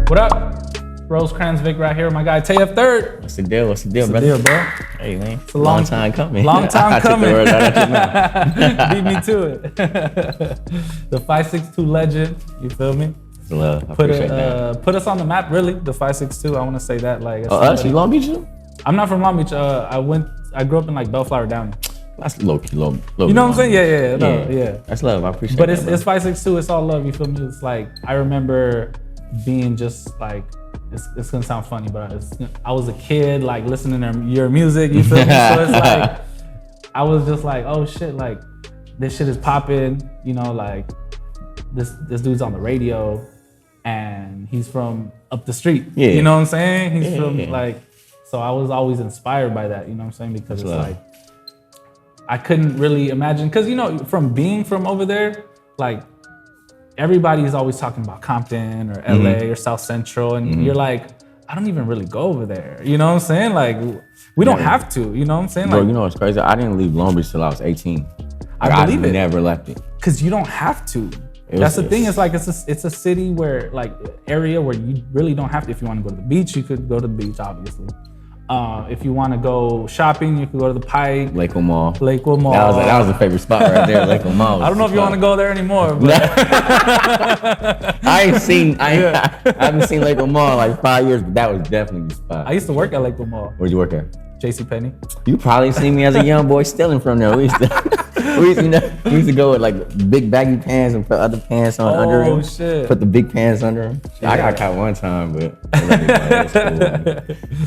What up? Rosecrans Vic right here with my guy Tayf3rd. What's the deal? What's the deal, What's brother? the deal, bro? Hey, man. It's a long time coming. Long time coming. I took the words out of your mouth. Beat me to it. The 562 legend, you feel me? It's love. I appreciate that. Put us on the map, really. The 562. I want to say that. Like, Us? You Long Beach? I'm not from Long Beach. I grew up in like Bellflower Downey. That's low key, low. You know what I'm saying? Yeah. That's love. I appreciate but that. But it's 562. It's all love. You feel me? It's like I remember being just like. It's gonna sound funny, but I was a kid, like listening to your music, you feel me? So it's like, I was just like, oh shit, like this shit is popping, you know, like this dude's on the radio and he's from up the street, you know what I'm saying? He's from like, so I was always inspired by that, you know what I'm saying? Because it's like, I couldn't really imagine, cause you know, from being from over there, like, everybody's always talking about Compton or LA or South Central, and you're like, I don't even really go over there. You know what I'm saying? Like, we don't have to. You know what I'm saying? Bro, like, you know what's crazy? I didn't leave Long Beach till I was 18. I believe it. Never left it. Cause you don't have to. That's the thing. It's like it's a city where like area where you really don't have to. If you want to go to the beach, you could go to the beach, obviously. If you want to go shopping, you could go to the Pike. Lakewood Mall. Lakewood Mall. That was a favorite spot right there, Lakewood Mall. I don't know if you want to go there anymore, but I haven't seen Lakewood Mall in like 5 years, but that was definitely the spot. I used to work at Lakewood Mall. Where'd you work at? JCPenney. You probably seen me as a young boy stealing from there. We used to go with like big baggy pants and put other pants on under them. Oh shit! Put the big pants under them. Yeah. I got caught one time, but that's cool. Yeah,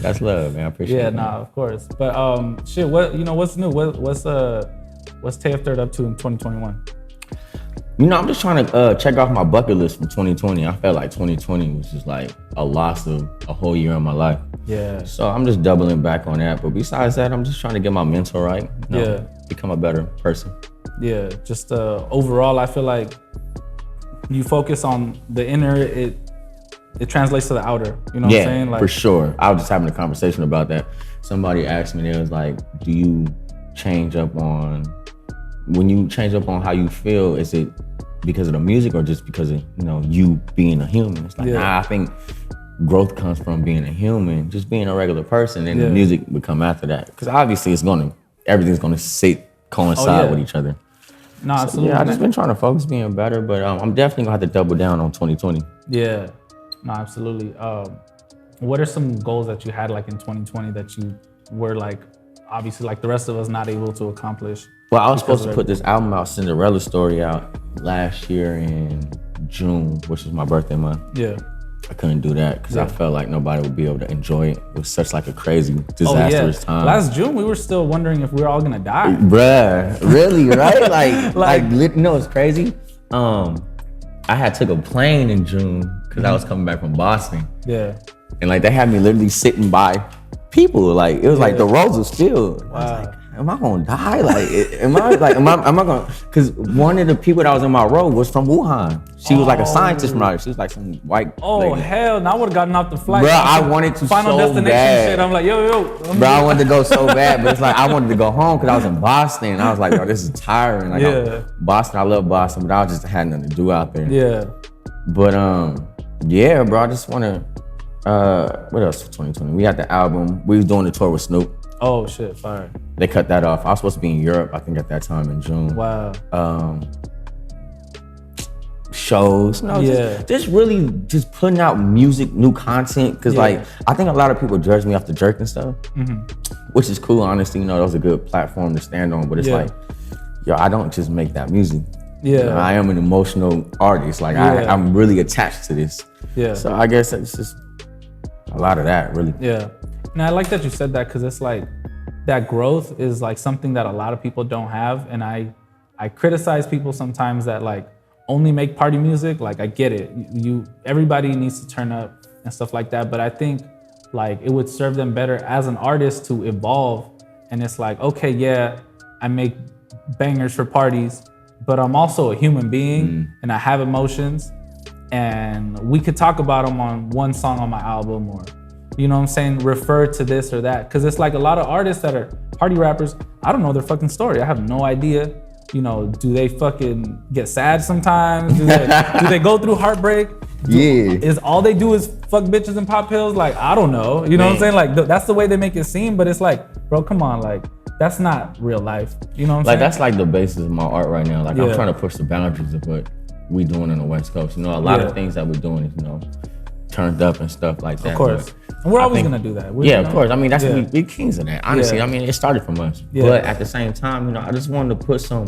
that's love, man. I appreciate it. Yeah, nah, of course. But shit, what's new? What's Tayf3rd up to in 2021? You know, I'm just trying to check off my bucket list from 2020. I felt like 2020 was just like a loss of a whole year of my life. Yeah. So I'm just doubling back on that. But besides that, I'm just trying to get my mental right. Become a better person. Yeah. Just overall, I feel like you focus on the inner, it translates to the outer. You know what I'm saying? Like, for sure. I was just having a conversation about that. Somebody asked me, they was like, do you change up on, when you change up on how you feel, is it because of the music or just because of, you being a human? It's like, nah, I think growth comes from being a human, just being a regular person, and the music would come after that. Because obviously everything's gonna coincide with each other. No, absolutely. Yeah, I've just been trying to focus being better, but I'm definitely gonna have to double down on 2020. Yeah, no, absolutely. What are some goals that you had like in 2020 that you were like, obviously like the rest of us not able to accomplish? Well, I was supposed to put this album out, Cinderella story, out last year in June, which is my birthday month. Yeah. I couldn't do that because I felt like nobody would be able to enjoy it. It was such like a crazy, disastrous time. Last June, we were still wondering if we were all gonna die. Bruh, really, right? like it's crazy. I had took a plane in June because I was coming back from Boston. Yeah. And like they had me literally sitting by people. Like it was like the roads were filled. Wow. I was like, am I gonna die? Like, am I gonna? Because one of the people that was in my row was from Wuhan. She was like a scientist from out there. She was like some white. Oh hell! Now I would have gotten off the flight. Bro, I wanted to Final so Destination bad. shit. I'm like, yo. Bro, I wanted to go so bad, but it's like I wanted to go home because I was in Boston. And I was like, yo, this is tiring. Like, Boston, I love Boston, but I just had nothing to do out there. Yeah. But yeah, bro, I just wanna. What else for 2020? We had the album. We was doing the tour with Snoop. Oh shit, fire. They cut that off. I was supposed to be in Europe, I think at that time in June. Wow. Shows. Just really just putting out music, new content. Cause like, I think a lot of people judge me off the jerk and stuff, which is cool, honestly. That was a good platform to stand on, but it's like, yo, I don't just make that music. Yeah. I am an emotional artist. Like I'm really attached to this. Yeah. So I guess it's just a lot of that, really. Yeah. And I like that you said that because it's like that growth is like something that a lot of people don't have. And I criticize people sometimes that like only make party music. Like I get it. Everybody needs to turn up and stuff like that. But I think like it would serve them better as an artist to evolve. And it's like, okay, yeah, I make bangers for parties, but I'm also a human being and I have emotions. And we could talk about them on one song on my album or, you know what I'm saying, refer to this or that. Cause it's like a lot of artists that are party rappers, I don't know their fucking story. I have no idea. Do they fucking get sad sometimes? Do they go through heartbreak? Is all they do is fuck bitches and pop pills? Like, I don't know. You know what I'm saying? Like, that's the way they make it seem, but it's like, bro, come on, like, that's not real life. You know what I'm saying? Like, that's like the basis of my art right now. Like, I'm trying to push the boundaries of what we doing on the West Coast. You know, a lot of things that we're doing is, you know, turned up and stuff like that. Of course. And we're always gonna do that. Of course. I mean, that's we kings of that. Honestly, I mean, it started from us. But at the same time, you know, I just wanted to put some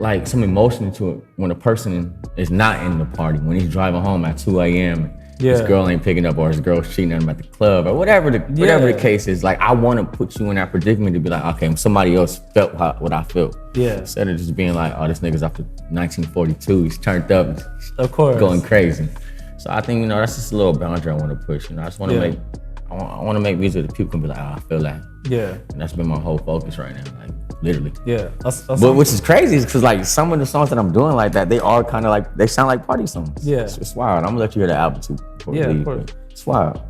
emotion into it when a person is not in the party, when he's driving home at 2 a.m. His girl ain't picking up, or his girl's cheating on him at the club, or whatever the case is. Like, I want to put you in that predicament to be like, okay, somebody else felt what I felt. Yeah. Instead of just being like, oh, this nigga's after 1942, he's turned up, of course, going crazy. So I think, you know, that's just a little boundary I want to push. You know, I just want to make, I want to make music that people can be like, oh, I feel that. Yeah. And that's been my whole focus right now, like, literally. Yeah. But which is crazy is because, like, some of the songs that I'm doing like that, they are kind of like, they sound like party songs. Yeah. It's wild. I'm gonna let you hear the album too. Of course. It's wild.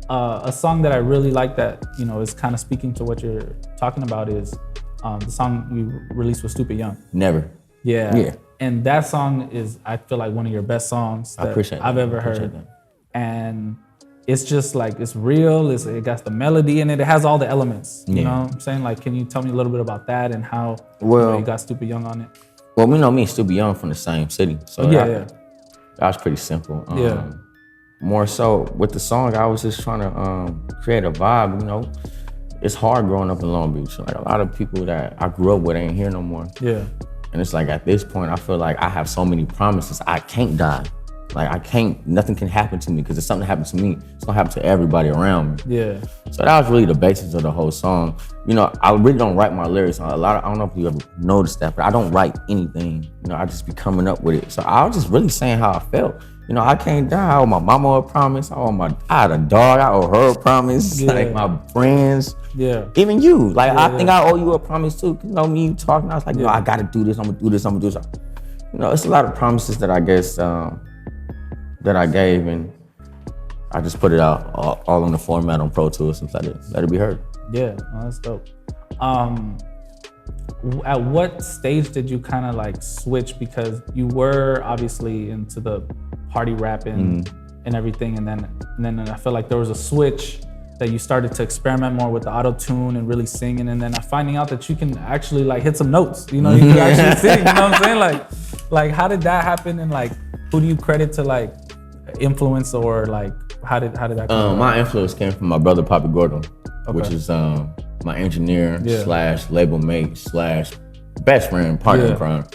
A song that I really like that, you know, is kind of speaking to what you're talking about is the song you released with Stupid Young. Never. Yeah. And that song is, I feel like, one of your best songs that I've ever heard. And it's just like, it's real, it got the melody in it, it has all the elements. You know what I'm saying? Like, can you tell me a little bit about that and how you got Stupid Young on it? Well, we know me and Stupid Young from the same city. So that was pretty simple. More so with the song, I was just trying to create a vibe, you know. It's hard growing up in Long Beach. Like, a lot of people that I grew up with ain't here no more. Yeah. And it's like, at this point, I feel like I have so many promises. I can't die. Like, nothing can happen to me, because if something happens to me, it's gonna happen to everybody around me. Yeah. So that was really the basis of the whole song. You know, I really don't write my lyrics. I don't know if you ever noticed that, but I don't write anything. You know, I just be coming up with it. So I was just really saying how I felt. You know, I can't die. I owe my mama a promise. I had a dog. I owe her a promise. Yeah. Like, my friends. Yeah. Even you. Like, I think I owe you a promise too. You know, me, you talking, I was like, no, I gotta do this. I'm gonna do this. I'm gonna do this. You know, it's a lot of promises that I guess that I gave, and I just put it out all on the format on Pro Tools and let it be heard. Yeah, that's dope. At what stage did you kind of like switch? Because you were obviously into the party rapping and everything, and then I feel like there was a switch that you started to experiment more with the auto-tune and really singing, and then finding out that you can actually like hit some notes. You know, you can actually sing. You know what I'm saying? Like how did that happen? And like, who do you credit to like influence, or like how did that come my influence came from my brother Poppy Gordo, which is my engineer / label mate / best friend, partner in crime.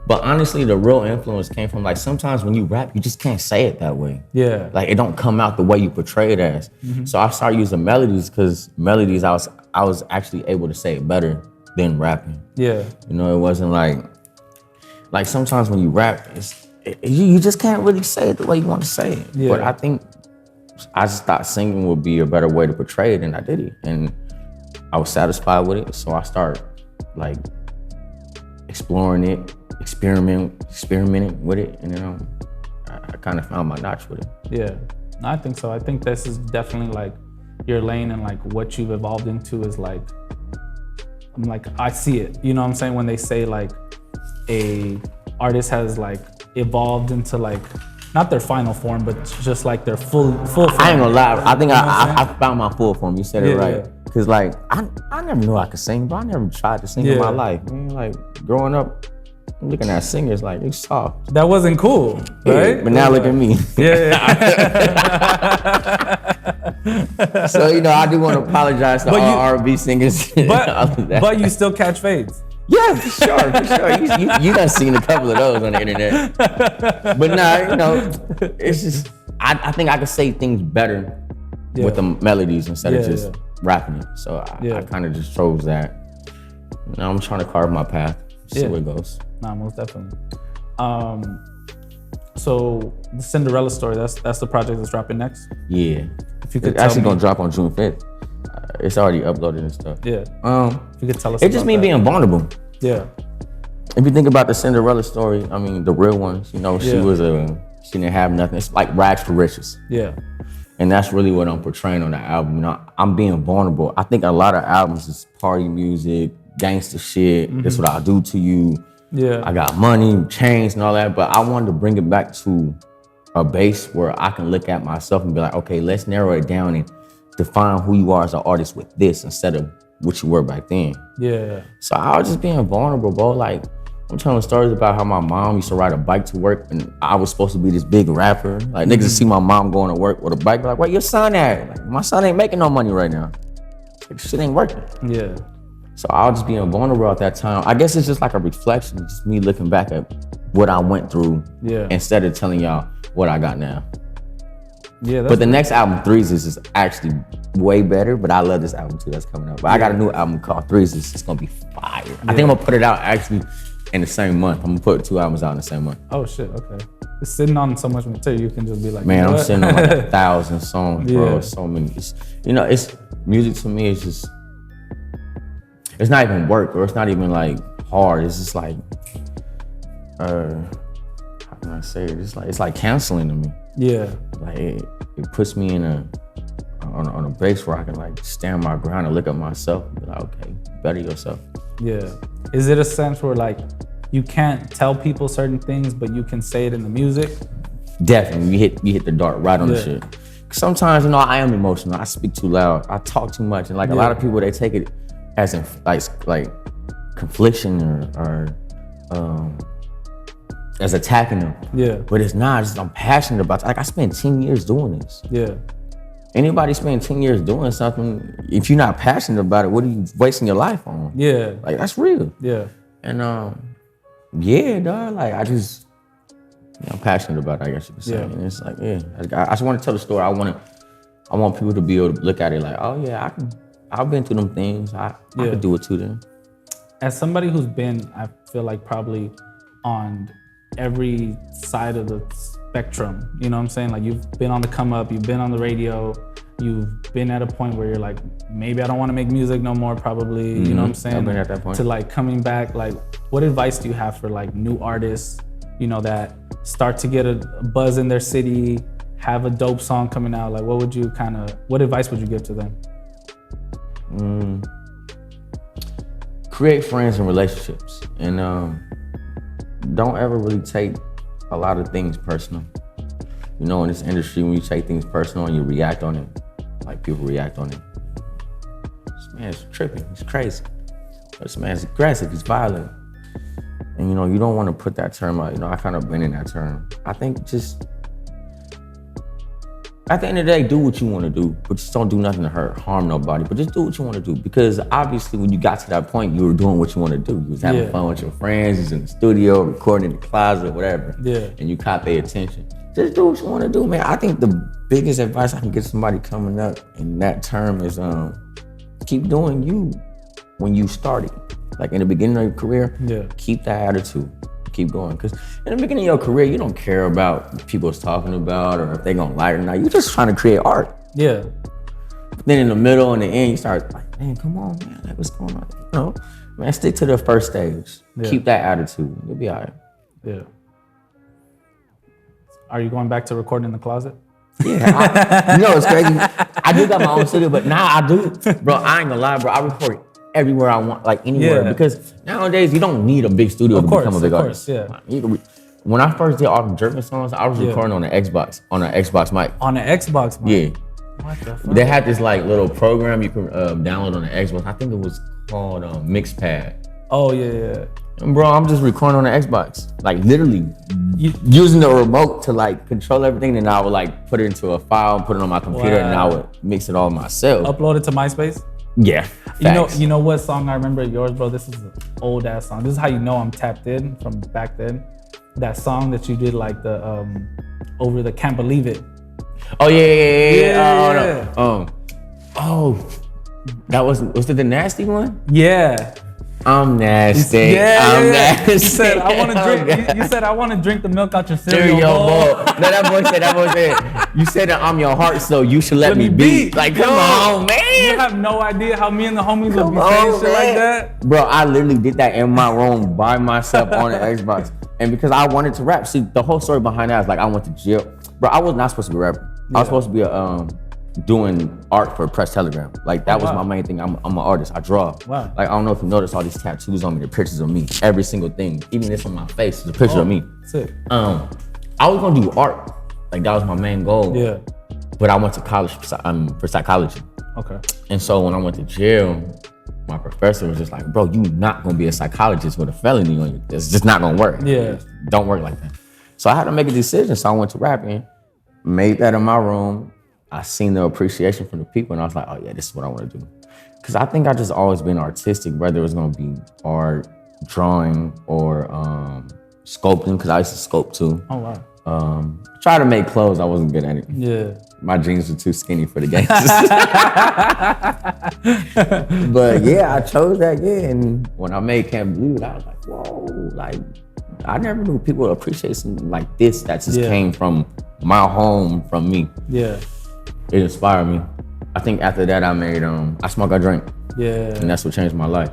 But honestly, the real influence came from, like, sometimes when you rap, you just can't say it that way. Yeah. Like, it don't come out the way you portray it as. So I started using melodies, because melodies, I was actually able to say it better than rapping. Yeah. You know, it wasn't like sometimes when you rap, you just can't really say it the way you want to say it. Yeah. But I think I just thought singing would be a better way to portray it, and I did it. And I was satisfied with it, so I started like exploring it, experimenting with it, and then I kind of found my notch with it. Yeah, I think so. I think this is definitely like your lane, and like what you've evolved into is like, I'm like, I see it. You know what I'm saying? When they say like a artist has like evolved into like, not their final form, but just like their full form. I ain't gonna lie. I think I found my full form. You said it right. Yeah. Cause like I never knew I could sing, but I never tried to sing in my life. Man, like growing up, looking at singers like it's soft. That wasn't cool, right? Yeah, but now look at me. Yeah. So you know, I do want to apologize to all R&B singers. But you still catch fades. Yeah, for sure. You done seen a couple of those on the internet. But nah, you know, it's just I think I could say things better with the melodies instead of just rapping it. So I kind of just chose that. Now I'm trying to carve my path. See where it goes. Nah, most definitely. So the Cinderella story, that's the project that's dropping next? Yeah. If you could it's actually gonna drop on June 5th. It's already uploaded and stuff. Yeah. If you could tell us it's just me being vulnerable. Yeah. If you think about the Cinderella story, I mean, the real one, you know, she didn't have nothing. It's like rags to riches. Yeah. And that's really what I'm portraying on the album. You know, I'm being vulnerable. I think a lot of albums is party music, gangster shit. That's what I'll do to you. Yeah. I got money, chains and all that, but I wanted to bring it back to a base where I can look at myself and be like, okay, let's narrow it down and define who you are as an artist with this instead of what you were back then. Yeah. So I was just being vulnerable, bro. Like, I'm telling stories about how my mom used to ride a bike to work and I was supposed to be this big rapper. Like, niggas see my mom going to work with a bike, like, where your son at? Like, my son ain't making no money right now. Like, shit ain't working. Yeah. So I was just being vulnerable at that time. I guess it's just like a reflection, just me looking back at what I went through instead of telling y'all what I got now. Yeah, but the next album, Threes, is actually way better. But I love this album too. That's coming up. But I got a new album called Threes. It's gonna be fire. I think I'm gonna put it out actually in the same month. I'm gonna put 2 albums out in the same month. Oh shit. Okay. It's sitting on so much material. You can just be like, man, I'm sitting on like 1,000 songs, bro. So many. It's music to me. It's just, it's not even work, or it's not even like hard. It's just like, how can I say it? It's like counseling to me. Yeah. Like it puts me in on a base where I can like stand my ground and look at myself and be like, okay, better yourself. Yeah. Is it a sense where like you can't tell people certain things, but you can say it in the music? Definitely. You hit the dart right on the shit. Sometimes, I am emotional. I speak too loud. I talk too much, and like a lot of people, they take it as in like confliction or as attacking them. Yeah. But it's not. I'm passionate about it. Like, I spent 10 years doing this. Yeah. Anybody spend 10 years doing something, if you're not passionate about it, what are you wasting your life on? Yeah. Like, that's real. Yeah. And yeah, dog. Like, I'm passionate about it, I guess you could say. And it's like, I just want to tell the story. I want people to be able to look at it like, oh yeah, I've been through them things. I could do it too then. As somebody who's been, I feel like probably on every side of the spectrum, you know what I'm saying? Like, you've been on the come up, you've been on the radio, you've been at a point where you're like, maybe I don't want to make music no more, probably, you know what I'm saying? I've been at that point. To like coming back, like, what advice do you have for like new artists, that start to get a buzz in their city, have a dope song coming out? Like, what advice would you give to them? Create friends and relationships, and don't ever really take a lot of things personal. In this industry, when you take things personal and you react on it, like people react on it, this man's tripping, he's crazy. This man's aggressive, he's violent. And you don't want to put that term out. I kind of been in that term. I think just, at the end of the day, do what you want to do, but just don't do nothing to harm nobody, but just do what you want to do. Because obviously when you got to that point, you were doing what you want to do. You was having fun with your friends, you was in the studio, recording in the closet, whatever. Yeah. And you caught their attention. Just do what you want to do, man. I think the biggest advice I can give somebody coming up in that term is keep doing you when you started. Like in the beginning of your career, keep that attitude. Keep going. Because in the beginning of your career, you don't care about what people's talking about or if they're gonna like it or not. You're just trying to create art. Yeah. But then in the middle and the end, you start like, man, come on, man. Like, what's going on? Man, stick to the first stage. Yeah. Keep that attitude. You'll be all right. Yeah. Are you going back to recording in the closet? Yeah. It's crazy. I do got my own studio, but now I do. Bro, I ain't gonna lie, bro. I record everywhere I want, like anywhere. Because nowadays you don't need a big studio to become a big artist. Yeah. When I first did all the German songs, I was recording on an Xbox mic. On an Xbox mic? Yeah. What the fuck? They had this like little program you could download on the Xbox. I think it was called Mixpad. Oh yeah. And bro, I'm just recording on the Xbox, like literally using the remote to like control everything. And I would like put it into a file and put it on my computer, and I would mix it all myself. Upload it to MySpace? Yeah. You know what song I remember yours, bro? This is an old ass song. This is how you know I'm tapped in from back then. That song that you did like the over the Can't Believe It. Oh yeah. That was it the nasty one? Yeah. I'm nasty. I'm nasty. You said I want to drink. You said I want to drink the milk out your cereal bowl. No, that boy said. You said that I'm your heart, so you should let me be. Like, come on, man. You have no idea how me and the homies would be saying shit like that. Bro, I literally did that in my room by myself on the Xbox, and because I wanted to rap. See, the whole story behind that is like I went to jail. Bro, I was not supposed to be a rapper. I was supposed to be doing art for Press Telegram. Like that was my main thing. I'm an artist. I draw. Wow. Like I don't know if you noticed all these tattoos on me, the pictures of me, every single thing. Even this on my face is a picture of me. Sick. I was gonna do art Like that was my main goal. Yeah. But I went to college for psychology. Okay. And so when I went to jail, my professor was just like, bro, you not gonna be a psychologist with a felony on you. It's just not gonna work. Yeah. Don't work like that. So I had to make a decision. So I went to rapping, made that in my room. I seen the appreciation from the people and I was like, oh yeah, this is what I wanna do. Cause I think I just always been artistic, whether it was gonna be art, drawing, or sculpting, cause I used to sculpt too. Oh wow. Try to make clothes, I wasn't good at it. Yeah. My jeans were too skinny for the games. But yeah, I chose that, yeah. And when I made Camp Blue, I was like, whoa, like, I never knew people would appreciate something like this that just came from my home, from me. Yeah. It inspired me. I think after that I made I Smoke, I Drink. Yeah. And that's what changed my life.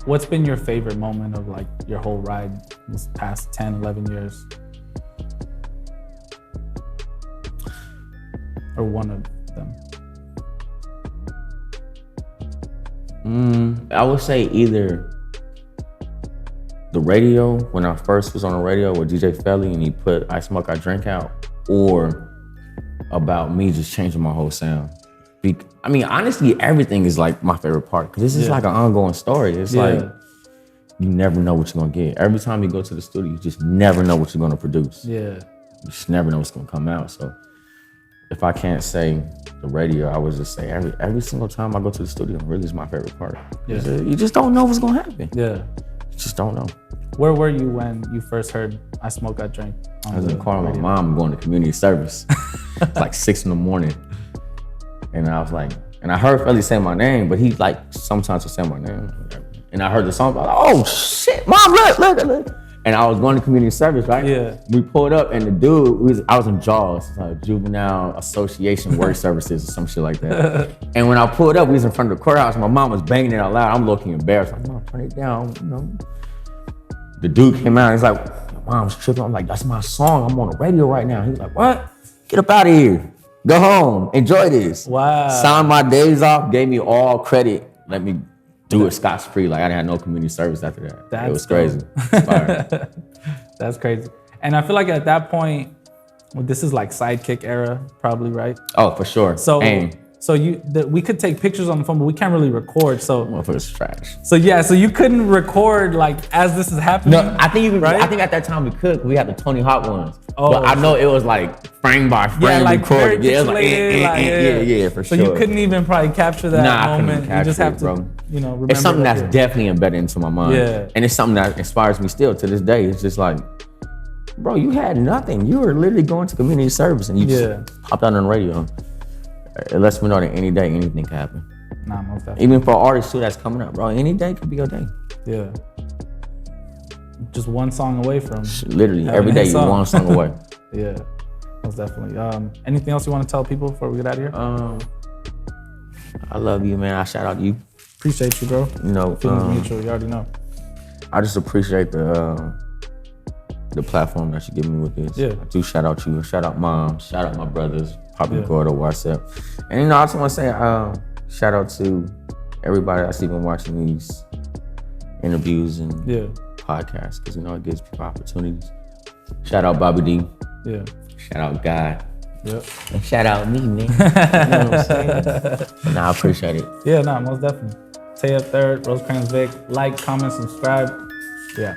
What's been your favorite moment of like your whole ride this past 10, 11 years? Or one of them? I would say either the radio, when I first was on the radio with DJ Felly and he put I Smoke, I Drink out, or about me just changing my whole sound. I mean, honestly, everything is like my favorite part because this is like an ongoing story. It's like, you never know what you're gonna get. Every time you go to the studio, you just never know what you're gonna produce. Yeah. You just never know what's gonna come out. So if I can't say the radio, I would just say every single time I go to the studio, really is my favorite part. Yeah. You just don't know what's gonna happen. Yeah. You just don't know. Where were you when you first heard I Smoke, I Drink? I was in the car with my mom going to community service. It's like 6 a.m. And I was like, and I heard Felly say my name, but he like sometimes would say my name. And I heard the song, like, oh shit, mom, look. And I was going to community service, right? Yeah. We pulled up and the dude, I was in JAWS, Juvenile Association Work Services or some shit like that. And when I pulled up, we was in front of the courthouse, my mom was banging it out loud. I'm looking embarrassed. I'm like, Mom, turn it down, you know. The dude came out, he's like, your mom's tripping. I'm like, that's my song, I'm on the radio right now. He was like, what? Get up out of here. Go home, enjoy this. Wow. Signed my days off, gave me all credit, let me do it scotch-free. Like I didn't have no community service after that. It was crazy. That's crazy. And I feel like at that point, well, this is like Sidekick era, probably, right? Oh, for sure. So we could take pictures on the phone, but we can't really record. So motherfucker's trash. So you couldn't record like as this is happening. No, I think at that time we could. We had the Tony Hawk ones. Oh, but I know it was like frame by frame like recorded. Yeah, it was like, for sure. So you couldn't even probably capture that moment. You just have to, remember. It's something that's definitely embedded into my mind. Yeah. And it's something that inspires me still to this day. It's just like, bro, you had nothing. You were literally going to community service and you just popped out on the radio. It lets me know that any day, anything can happen. Nah, most definitely. Even for artists too that's coming up, bro, any day could be your day. Yeah. Just one song away from. Literally, every day you're one song away. Yeah, most definitely. Anything else you want to tell people before we get out of here? I love you, man. I shout out to you. Appreciate you, bro. You know, feelings mutual, you already know. I just appreciate the platform that you give me with this. Yeah. I do shout out you, shout out mom, shout out my brothers, Papa Gordo, WhatsApp. And you know, I just want to say shout out to everybody that's even watching these interviews and podcasts, because you know it gives people opportunities. Shout out Bobby D. Yeah. Shout out God. Yep. And shout out me, man. You know what I'm saying? Nah, I appreciate it. Yeah, most definitely. Tayf3rd, Rosecrans Vic. Like, comment, subscribe. Yeah.